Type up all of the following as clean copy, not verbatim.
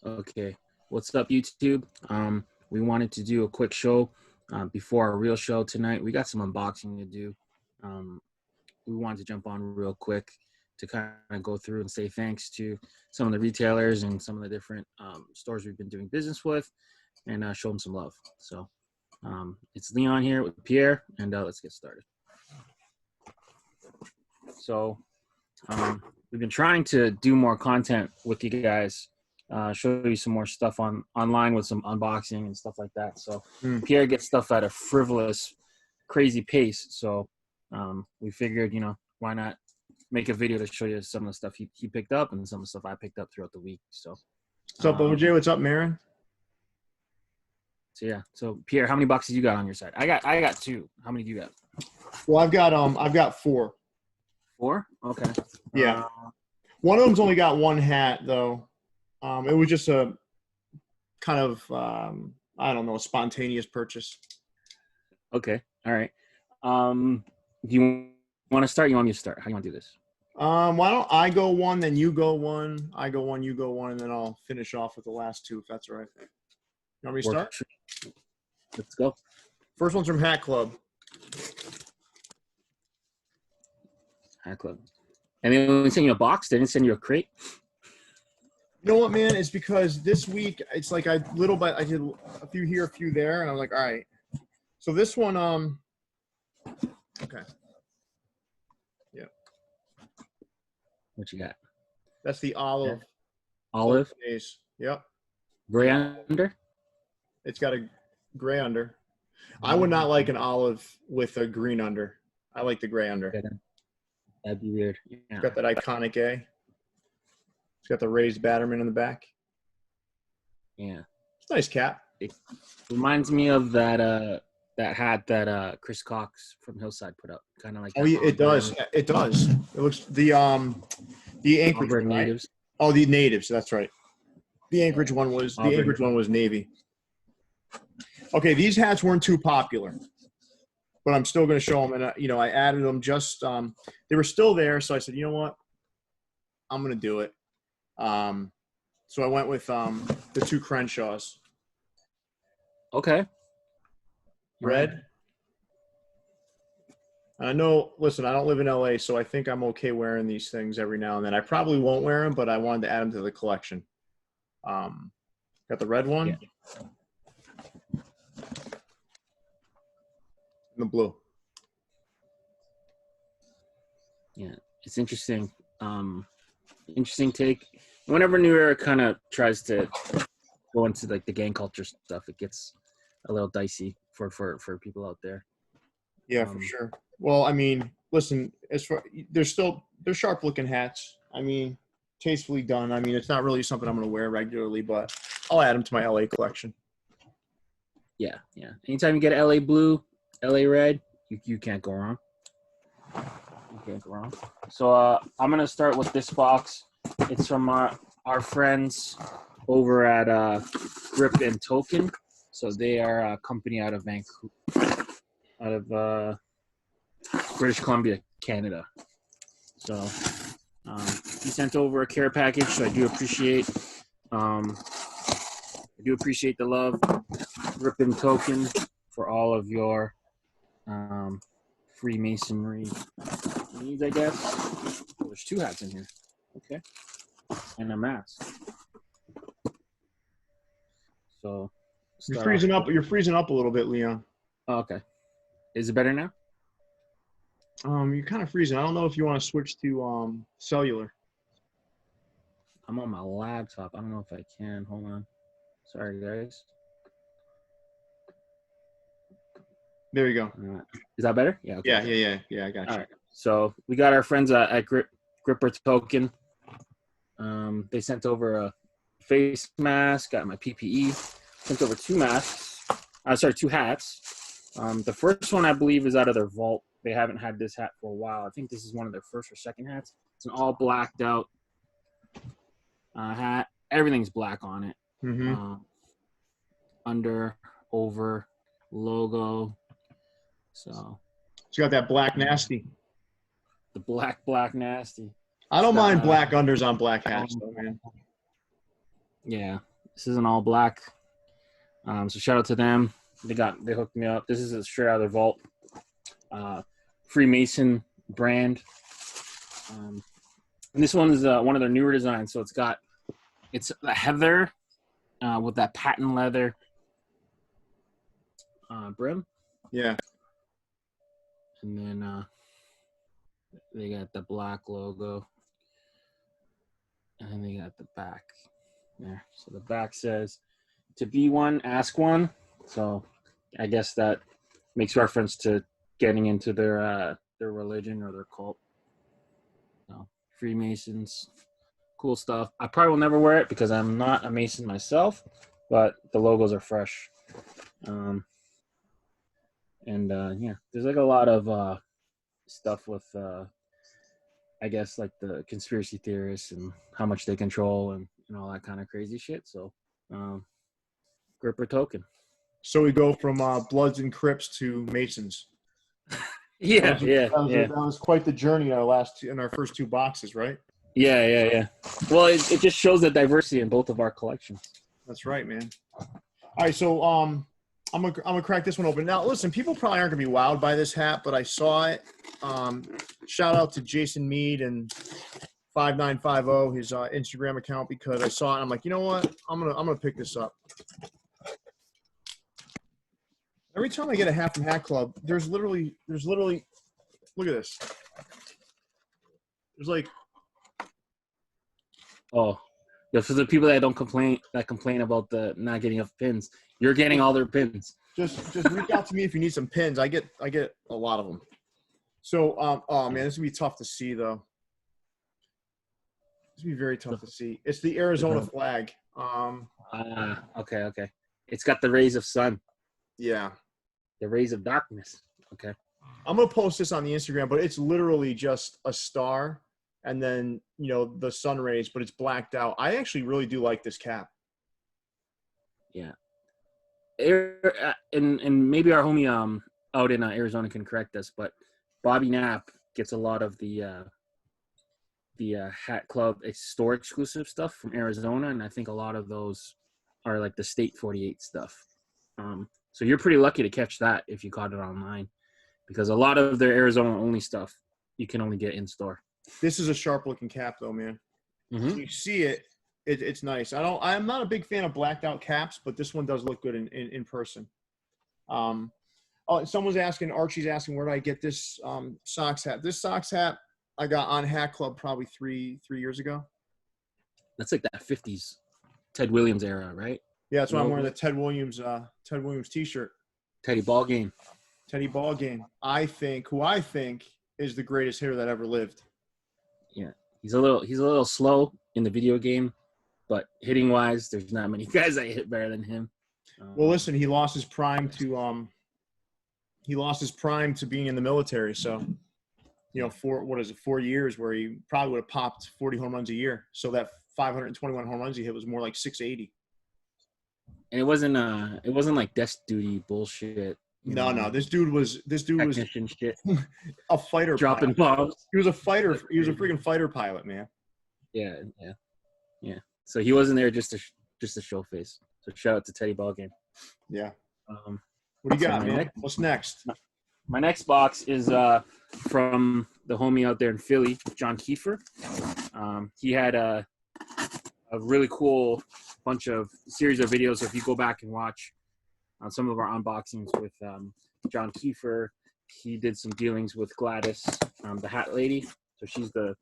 Okay, what's up, YouTube? We wanted to do a quick show before our real show tonight. We got some unboxing to do. We wanted to jump on real quick to kind of go through and say thanks to some of the retailers and some of the different stores we've been doing business with, and show them some love. So it's Leon here with Pierre, and let's get started. So we've been trying to do more content with you guys. Show you some more stuff online with some unboxing and stuff like that. So Pierre gets stuff at a frivolous, crazy pace. So we figured, why not make a video to show you some of the stuff he picked up and some of the stuff I picked up throughout the week. So what's up, OJ? What's up, Marin? So yeah. So Pierre, how many boxes you got on your side? I got 2. How many do you got? Well, I've got 4. 4? Okay. Yeah. One of them's only got one hat though. It was just a kind of, I don't know, a spontaneous purchase. Okay. All right. Do you want to start? You want me to start? How do you want to do this? Why don't I go one, then you go one, I go one, you go one, and then I'll finish off with the last 2, if that's all right. You want me to start? Let's go. First one's from Hatclub. Hatclub. And they only sent you a box? They didn't send you a crate? You know what, man? It's because this week it's like I did a few here, a few there, and I'm like, all right. So this one, okay, yeah. What you got? That's the olive. Yeah. Olive. Base. Yep. Gray under. It's got a gray under. I would not like an olive with a green under. I like the gray under. That'd be weird. Yeah. It's got that iconic A. It's got the raised Batterman in the back. Yeah. It's a nice cap. It reminds me of that hat that Chris Cox from Hillside put up. Kind of like. Oh, yeah, it does. It does. It looks the Anchorage one, right? Natives. Oh, the natives. That's right. The Anchorage one was navy. Okay, these hats weren't too popular, but I'm still going to show them. And I added them just. They were still there, so I said, you know what? I'm going to do it. So I went with the 2 Crenshaws. Okay. Red. I know, listen, I don't live in LA, so I think I'm okay wearing these things every now and then. I probably won't wear them, but I wanted to add them to the collection. Got the red one. Yeah. And the blue. Yeah, it's interesting. Interesting take. Whenever New Era kind of tries to go into like the gang culture stuff, it gets a little dicey for people out there. Yeah, for sure. Well, I mean, listen, they're sharp looking hats. I mean, tastefully done. I mean, it's not really something I'm going to wear regularly, but I'll add them to my LA collection. Yeah. Anytime you get LA blue, LA red, you can't go wrong. You can't go wrong. So I'm going to start with this box. It's from our friends over at Grip and Token. So they are a company out of Vancouver, out of British Columbia, Canada. So he sent over a care package, so I do appreciate the love, Grip and Token, for all of your Freemasonry needs, I guess. Oh, there's 2 hats in here. Okay. And a mask. So you're freezing up a little bit, Leon. Oh, okay. Is it better now? You're kind of freezing. I don't know if you want to switch to cellular. I'm on my laptop. I don't know if I can. Hold on. Sorry, guys. There you go. Is that better? Yeah. Okay. Yeah. I got you. All right. So we got our friends at Gripper Token. They sent over a face mask. Got my PPE. Sent over 2 masks. 2 hats. The first one I believe is out of their vault. They haven't had this hat for a while. I think this is one of their first or second hats. It's an all blacked out hat. Everything's black on it. Mm-hmm. Under, over, logo. So it's got that black nasty. The black nasty. I don't mind black unders on black hats, though, man. Yeah. This is an all black. So shout out to them. They hooked me up. This is a straight out of their vault. Freemason brand. And this one is one of their newer designs. So it's a heather with that patent leather brim. Yeah. And then they got the black logo. And then they got the back there. So the back says, "To be one, ask one." So I guess that makes reference to getting into their religion or their cult. So, Freemasons, cool stuff. I probably will never wear it because I'm not a Mason myself, but the logos are fresh. Yeah, there's like a lot of stuff with I guess like the conspiracy theorists and how much they control and all that kind of crazy shit. So gripper token. So we go from Bloods and Crips to Masons. That was quite the journey in our first two boxes, right? Yeah. Well, it just shows the diversity in both of our collections. That's right, man. All right, so I'm gonna crack this one open. Now, listen, people probably aren't gonna be wowed by this hat, but I saw it. Shout out to Jason Mead and 5950, his Instagram account, because I saw it. I'm like, you know what? I'm gonna pick this up. Every time I get a hat from Hatclub, there's literally look at this. There's like, oh, yeah, for the people that complain about the not getting enough pins, you're getting all their pins. Just reach out to me if you need some pins. I get a lot of them. So, oh man, this would be tough to see though. This would be very tough to see. It's the Arizona flag. Okay. It's got the rays of sun. Yeah. The rays of darkness. Okay. I'm gonna post this on the Instagram, but it's literally just a star and then the sun rays, but it's blacked out. I actually really do like this cap. Yeah. And maybe our homie out in Arizona can correct us, but Bobby Knapp gets a lot of the Hatclub store exclusive stuff from Arizona, and I think a lot of those are like the State 48 stuff. So you're pretty lucky to catch that if you caught it online, because a lot of their Arizona only stuff you can only get in store. This is a sharp looking cap though, man. Mm-hmm. So you see it, it's nice. I'm not a big fan of blacked out caps, but this one does look good in person. Someone's asking, Archie's asking, where do I get this Sox hat? This Sox hat I got on Hatclub probably three years ago. That's like that 50s Ted Williams era, right? Yeah, that's why I'm wearing the Ted Williams T-shirt. Teddy Ballgame. Teddy Ballgame. Who I think is the greatest hitter that ever lived. Yeah, he's a little slow in the video game, but hitting wise, there's not many guys that hit better than him. Well, listen, he lost his prime to being in the military. So, 4 years where he probably would have popped 40 home runs a year. So that 521 home runs he hit was more like 680. And it wasn't like desk duty bullshit. No. This dude was shit. A fighter dropping pilot. bombs. He was a fighter. He was a freaking fighter pilot, man. Yeah. So he wasn't there just to show face. So shout out to Teddy Ballgame. Yeah. What do you got, man? What's next? My next box is from the homie out there in Philly, John Kiefer. He had a really cool series of videos. So if you go back and watch some of our unboxings with John Kiefer, he did some dealings with Gladys, the hat lady. So she's the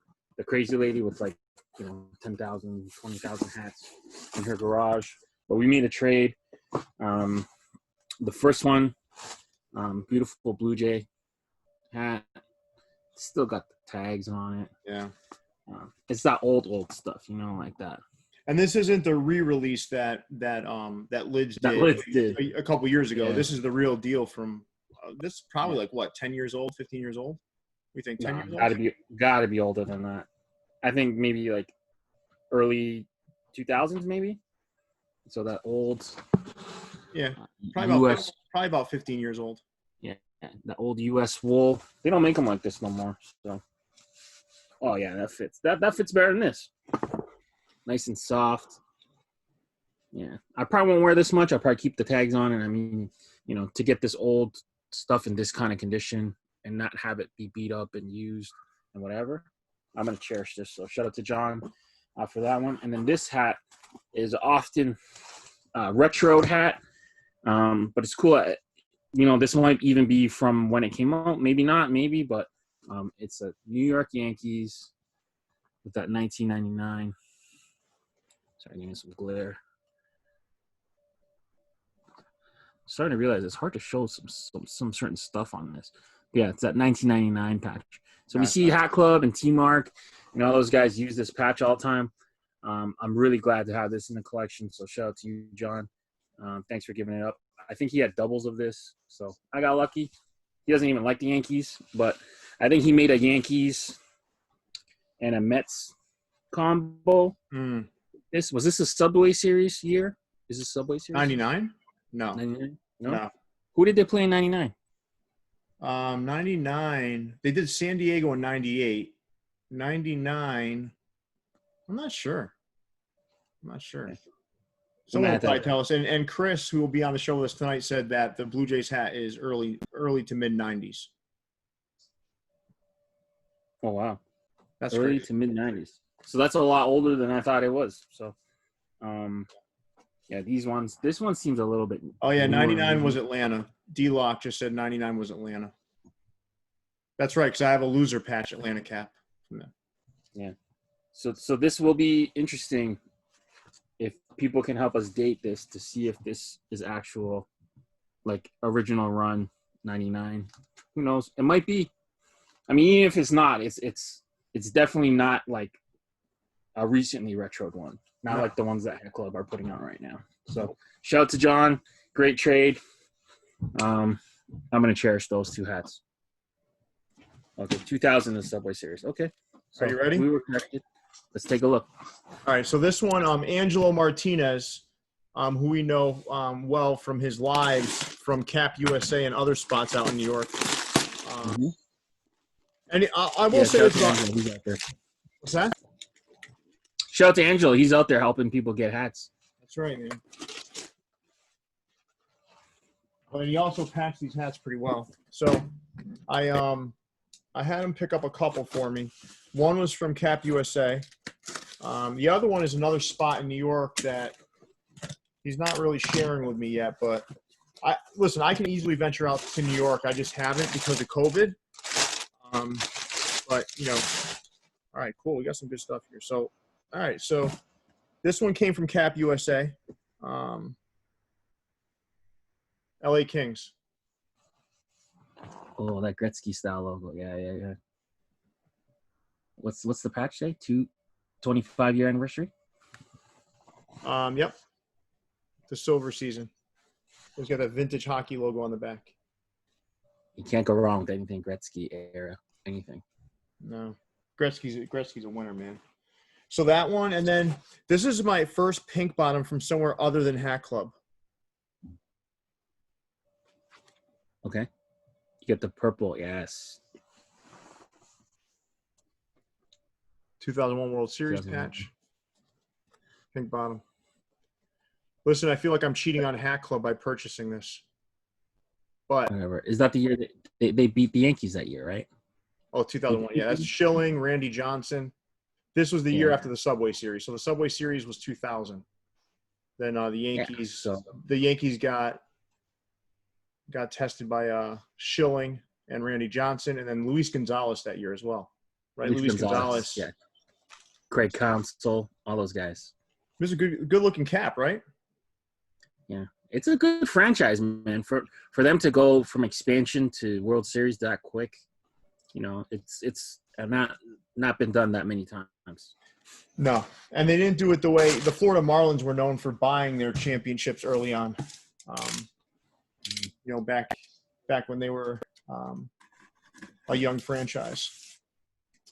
crazy lady with 10,000, 20,000 hats in her garage. But we made a trade. The first one, beautiful Blue Jay hat. Still got the tags on it. Yeah. It's that old stuff, like that. And this isn't the re-release that Lids did a couple years ago. Yeah. This is the real deal from this is probably 10 years old, 15 years old? We think 10 years old? Gotta be older than that. I think maybe early 2000s maybe. So that old. Yeah, probably about 15 years old. Yeah, the old U.S. wool. They don't make them like this no more. So, oh yeah, that fits. That fits better than this. Nice and soft. Yeah, I probably won't wear this much. I'll probably keep the tags on, and I mean, to get this old stuff in this kind of condition and not have it be beat up and used and whatever, I'm gonna cherish this. So shout out to John for that one. And then this hat is often retro hat, but it's cool. This might even be from when it came out. Maybe not, maybe, but it's a New York Yankees with that 1999. Sorry, getting some glare. Starting to realize it's hard to show some certain stuff on this. Yeah, it's that 1999 patch. So we see Hatclub and T-Mark, all those guys use this patch all the time. I'm really glad to have this in the collection. So shout out to you, John. Thanks for giving it up. I think he had doubles of this, so I got lucky. He doesn't even like the Yankees, but I think he made a Yankees and a Mets combo. Was this a Subway Series year? Is this Subway Series? 99? No. 99? No. Who did they play in 99? 99. They did San Diego in 98. 99. I'm not sure. Someone will probably tell us. And Chris, who will be on the show with us tonight, said that the Blue Jays hat is early to mid 90s. Oh wow, that's early crazy. To mid 90s. So that's a lot older than I thought it was. So, yeah, these ones. This one seems a little bit. Oh yeah, 99 was Atlanta. D-Lock just said 99 was Atlanta. That's right, because I have a loser patch Atlanta cap from them. Yeah. So this will be interesting if people can help us date this to see if this is actual, like, original run 99. Who knows? It might be. I mean, even if it's not, it's definitely not like a recently retroed one. Not like the ones that Hatclub are putting out right now. So shout out to John. Great trade. I'm gonna cherish those two hats. Okay, 2000 is Subway Series. Okay. So are you ready? We were connected. Let's take a look. All right, so this one, Angelo Martinez, who we know well from his lives from Cap USA and other spots out in New York. And I will say this about – he's out there. What's that? Shout out to Angelo. He's out there helping people get hats. That's right, man. But he also packs these hats pretty well. So I had him pick up a couple for me. One was from Cap USA. The other one is another spot in New York that he's not really sharing with me yet. But listen, I can easily venture out to New York. I just haven't because of COVID. But all right, cool. We got some good stuff here. So, all right. So this one came from Cap USA. LA Kings. Oh, that Gretzky style logo. Yeah. What's the patch day? 25-year anniversary? Yep. The silver season. It's got that vintage hockey logo on the back. You can't go wrong with anything Gretzky era. Anything. No. Gretzky's a winner, man. So that one, and then this is my first pink bottom from somewhere other than Hatclub. Okay. You get the purple, yes. 2001 World Series patch. Pink bottom. Listen, I feel like I'm cheating on Hatclub by purchasing this. But whatever. Is that the year that they beat the Yankees that year, right? Oh, 2001. Yeah, that's Schilling, Randy Johnson. This was the year after the Subway Series. So the Subway Series was 2000. Then the Yankees the Yankees got tested by Schilling and Randy Johnson, and then Luis Gonzalez that year as well. Right? Luis Gonzalez. Yeah. Craig Counsell, all those guys. This is a good looking cap, right? Yeah. It's a good franchise, man. For them to go from expansion to World Series that quick, it's not been done that many times. No, and they didn't do it the way the Florida Marlins were known for buying their championships early on. Back when they were a young franchise.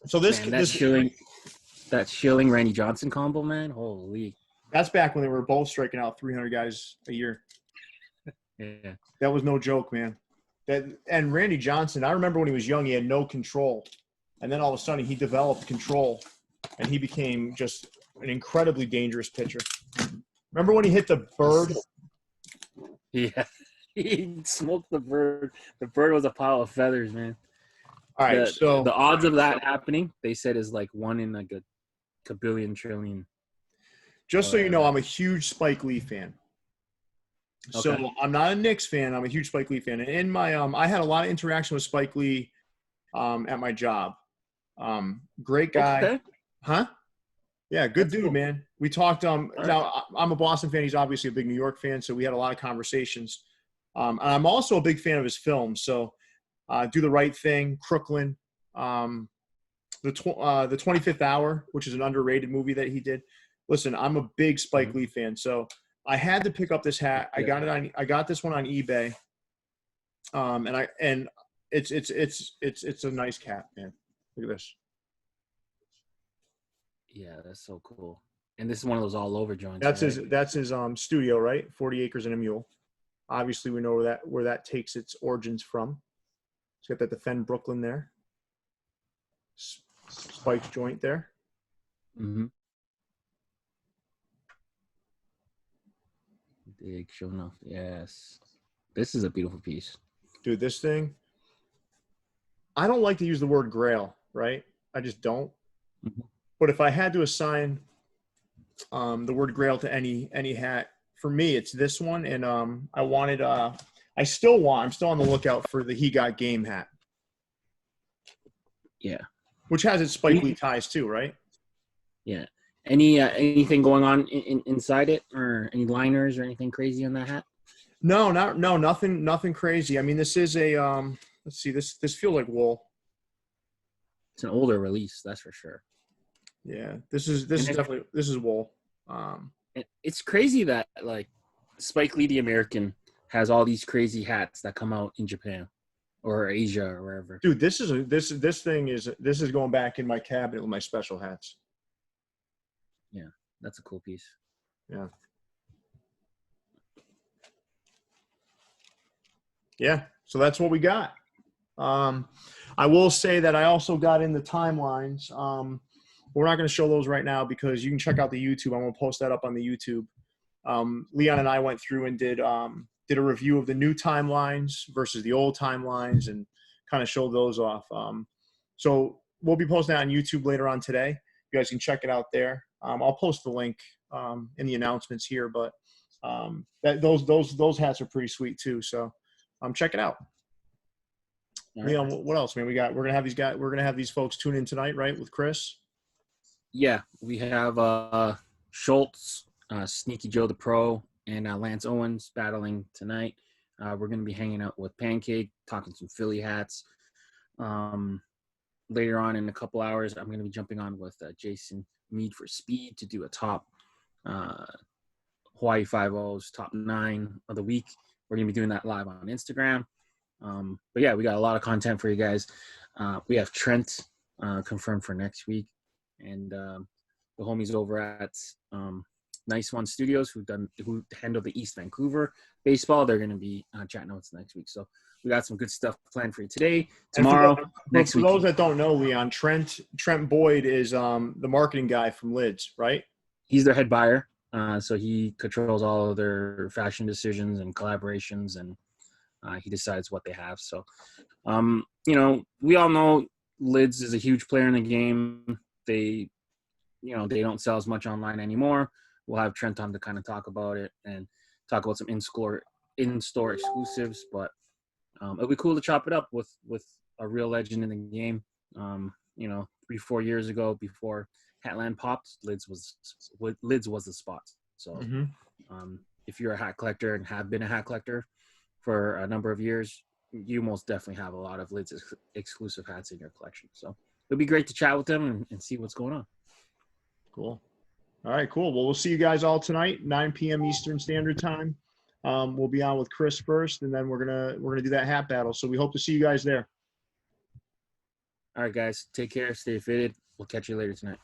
So that Schilling Randy Johnson combo, man, holy. That's back when they were both striking out 300 guys a year. Yeah, that was no joke, man. And Randy Johnson, I remember when he was young, he had no control, and then all of a sudden he developed control, and he became just an incredibly dangerous pitcher. Remember when he hit the bird? Yeah, he smoked the bird. The bird was a pile of feathers, man. All right, so The odds of that happening, they said, is like 1 in like a kabillion trillion. just so you know, I'm a huge Spike Lee fan. So Okay. I'm not a Knicks fan. I'm a huge Spike Lee fan. And in my I had a lot of interaction with Spike Lee at my job. Great guy. Okay. Huh? Yeah, good That's dude, cool. man. We talked. Right. Now I'm a Boston fan. He's obviously a big New York fan, so we had a lot of conversations. And I'm also a big fan of his films. So, Do the Right Thing, Crooklyn, the 25th Hour, which is an underrated movie that he did. Listen, I'm a big Spike Lee fan, so I had to pick up this hat. I got this one on eBay, and it's a nice cap, man. Look at this. Yeah, that's so cool. And this is one of those all over joints. That's his studio, right? 40 Acres and a Mule. Obviously, we know where that takes its origins from. It's got that Defend Brooklyn there. Spike's joint there. Mm-hmm. Big show enough. Yes. This is a beautiful piece. Dude, this thing, I don't like to use the word grail, right? I just don't. Mm-hmm. But if I had to assign the word grail to any hat, for me, it's this one. And I'm still on the lookout for the He Got Game hat. Yeah. Which has its Spike Lee ties too, right? Yeah. Anything going on inside it, or any liners or anything crazy on that hat? No, nothing crazy. I mean, this is a let's see, this feels like wool. It's an older release, that's for sure. Yeah, this is wool. It's crazy that like Spike Lee the American has all these crazy hats that come out in Japan or Asia or wherever. Dude, this is going back in my cabinet with my special hats. Yeah, that's a cool piece. Yeah. Yeah, so that's what we got. I will say that I also got in the timelines. We're not going to show those right now because you can check out the YouTube. I'm going to post that up on the YouTube. Leon and I went through and did a review of the new timelines versus the old timelines and kind of showed those off. So we'll be posting that on YouTube later on today. You guys can check it out there. I'll post the link in the announcements here, but those hats are pretty sweet too. So check it out. All Leon, right. what else, man? We're gonna have these folks tune in tonight, right? With Chris. Yeah, we have Schultz, Sneaky Joe the Pro, and Lance Owens battling tonight. We're going to be hanging out with Pancake, talking some Philly hats. Later on in a couple hours, I'm going to be jumping on with Jason Mead for Speed to do a top Hawaii 5-0's top 9 of the week. We're going to be doing that live on Instagram. But yeah, we got a lot of content for you guys. We have Trent confirmed for next week. And the homies over at Nice One Studios, who handle the East Vancouver baseball, they're going to be chatting notes next week. So we got some good stuff planned for you today, tomorrow, next week. For those that don't know, Leon, Trent Boyd is the marketing guy from Lids, right? He's their head buyer, so he controls all of their fashion decisions and collaborations, and he decides what they have. So, we all know Lids is a huge player in the game. They don't sell as much online anymore. We'll have Trent on to kind of talk about it and talk about some in-store exclusives. But it'll be cool to chop it up with a real legend in the game. 3-4 years ago, before Hatland popped, Lids was the spot. So if you're a hat collector and have been a hat collector for a number of years, you most definitely have a lot of Lids exclusive hats in your collection. So it'll be great to chat with them and see what's going on. Cool. All right, cool. Well, we'll see you guys all tonight, 9 p.m. Eastern Standard Time. We'll be on with Chris first, and then we're gonna do that hat battle. So we hope to see you guys there. All right, guys. Take care. Stay fitted. We'll catch you later tonight.